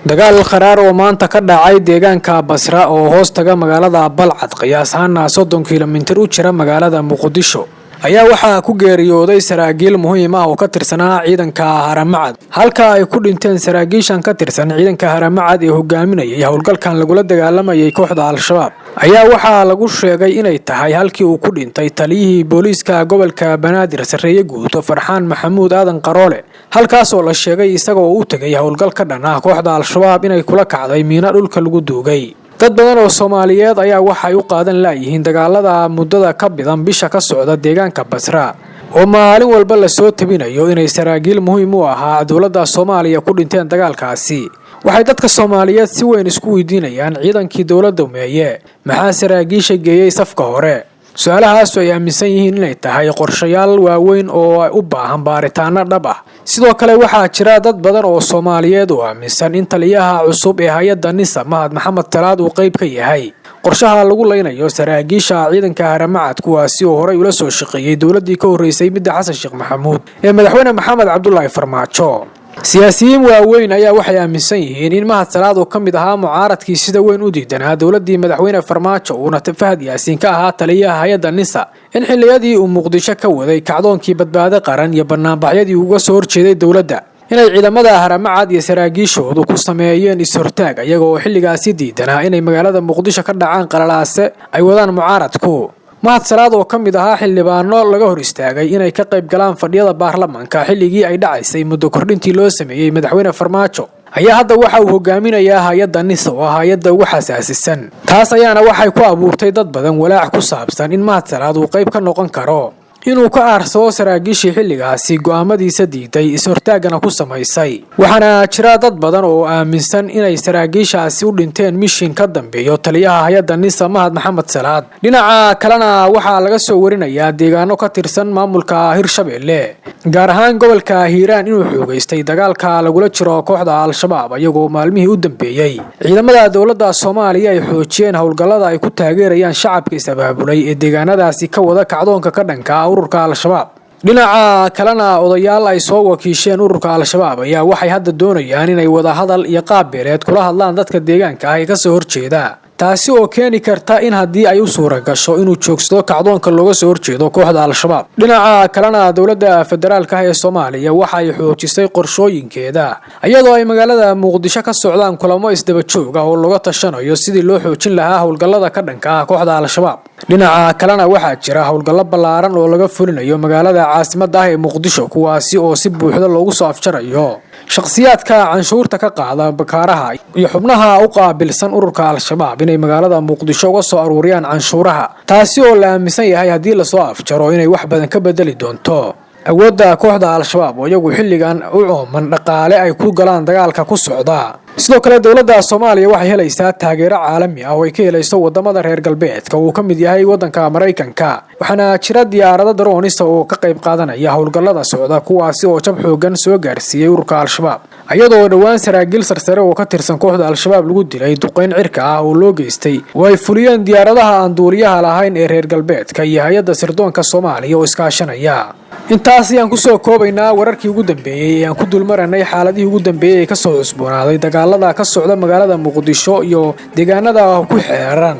dagaal qaraar oo maanta ka dhacay deegaanka Basra oo hoos taga magaalada Balcad qiyaas ahaan 30 kiiloomitir u jira magaalada Muqdisho ayaa waxaa ku geeriyooday saraakiil muhiim ah oo ka tirsanaa ciidanka Haramcad halka ay ku dhinteen saraakiishan ka tirsan ciidanka Haramcad ee hogaaminayay howlgalkan lagula dagaalamayay kooxda Al-Shabaab ayaa waxaa lagu sheegay inay tahay halkii uu ku dhintay taliyihii booliiska gobolka Banaadir Sareeye Guuto Farxaan Maxamuud Aadan Qaroole halkaas oo la sheegay isagoo u tagay howlgal ka dhan ah kooxda Al-Shabaab inay kula kacday miina dhulka lagu duugay dad badan oo Soomaaliyeed ayaa waxay u qaadan laayihiin dagaalada muddada ka badan bisha ka socda deegaanka Basra oo maalin walba la soo tabinayo inay saraakiil muhiim u ahaa dawladda Soomaaliya ku dhinteen dagaalkaasi waxay dadka Soomaaliyeed si weyn isku weydiinayaan ciidankii dawladda meeye maxaa saraakiisha geeyay safka hore su'aalahaas ay aaminsan yihiin inay tahay qorshayaal waaweyn oo u baahan baaritaano dhab ah sidoo kale waxaa jira dad badan oo Soomaaliyeed oo aaminsan in taliyaha cusub ee hay'adda NISA Mahad Maxamed Talaad uu qayb ka yahay qorshaha lagu leynayo saraakiisha ciidanka Haramcad kuwaasi oo horay ula soo shaqeeyay dawladdii ka horeysay midda Xasan Sheekh Maxamuud ee madaxweyne Maxamed Cabdullaahi Farmaajo siyaasiyiin waaweyn ayaa waxay aaminsan yihiin in Mahad Talaad oo kamid ahaa mucaaradkii sida weyn u diidanaa dawladdii madaxweyne Farmaajo uuna Fahad Yaasiin ka ahaa taliyaha hay'adda NISA in xilliyadii uu Muqdisho ka waday kacdoonkii badbaado qaran iyo barnaamijyadii uga soo horjeeday dawladda inay ciidamada Haramcad iyo saraakiishoodu ku sameeyeen is-hortaag iyagoo xilligaasi diidanaa inay magaalada Muqdisho ka dhacaan qalalaase ay wadaan mucaaradku Mahad Talaad oo kamid ahaa xildhibaano laga hor istaagay inay ka qayb galaan fadhiyada baarlamaanka xilligii ay dhacaysay muddo kordhintii loo sameeyay madaxweyne Farmaajo ayaa hadda waxa uu hogaaminayaa hay'adda NISA oo hay'adda ugu xasaasisan taas ayaana waxay ku abuurtay dad badan walaac ku saabsan in Mahad Talaad uu qayb ka noqon karo inuu ka aarsado saraakiishii xilligaasi go'aamadiisa diiday is-hortaagana ku samaysay waxaana jira dad badan oo aaminsan inay saraakiishaasi u dhinteen mishin ka dambeeyo taliyaha hay'adda NISA Mahad Maxamed Talaad dhinaca kalena waxaa laga soo warinayaa deegaano ka tirsan maamulka Hirshabelle gaar ahaan gobolka Hiiraan inuu xoogaystay dagaalka lagula jiro kooxda Al-Shabaab iyagoo maalmihii u dambeeyay ciidamada dawladda Soomaaliya ay xoojiyeen howlgallada ay ku taageerayaan shacabka is-abaabulay ee deegaanadaasi ka wada kacdoonka ka dhanka ururka Al-Shabaab dhinaca kalena odayaal ay soo wakiisheen ururka Al-Shabaab ayaa waxay hadda doonayaan inay wada hadal iyo qaab beeleed kula hadlaan dadka deegaanka ah ee ka soo horjeeda taasi oo keeni karta in haddii ay u suura gasho inuu joogsado kacdoonka looga soo horjeedo kooxda Al-Shabaab dhinaca kalena dawladda federaalka ee Soomaaliya waxay xoojisay qorshooyinkeeda iyadoo ay magaalada Muqdisho ka socdaan kulamo isdaba joog ah oo looga tashanayo sidii loo xoojin lahaa howlgallada ka dhanka ah kooxda Al-Shabaab dhinaca kalena waxaa jira howlgallo ballaaran oo laga fulinayo magaalada caasimadda ah ee Muqdisho kuwaasi oo si buuxda loogu soo afjarayo shakhsiyaadka canshuurta ka qaada bakaaraha iyo xubnaha u qaabilsan ururka Al-Shabaab inay magaalada Muqdisho uga soo aruuriyaan canshuuraha taasi oo la aaminsan yahay haddii la soo afjaro inay wax badan ka bedeli doonto awoodda kooxda Al-Shabaab oo iyagu xilligan u ooman dhaqaale ay ku galaan dagaalka ku socda sidoo kale dawladda Soomaaliya waxay helaysaa taageero caalami ah oo ay ka helayso wadamada reer galbeedka oo ka mid yahay wadanka Mareykanka waxaana jira diyaarado drones oo ka qayb qaadanaya howlgallada socda kuwaasi oo jab xoogan soo gaarsiiyay ururka Al-Shabaab iyadoo dhawaan saraakiil sarsare oo ka tirsan kooxda Al-Shabaab lagu dilay duqeyn cirka ah oo loo geystay way fuliyeen diyaaradaha aan duuliyaha lahayn ee reer galbeedka iyo hay'adda sirdoonka Soomaaliya oo iskaashanaya intaas ayaan ku soo koobaynaa wararkii ugu dambeeyay ee aan ku dulmaranay xaaladihii ugu dambeeyay ka soo cusboonaaday dagaalada ka socda magaalada Muqdisho iyo deegaanada ku xeeran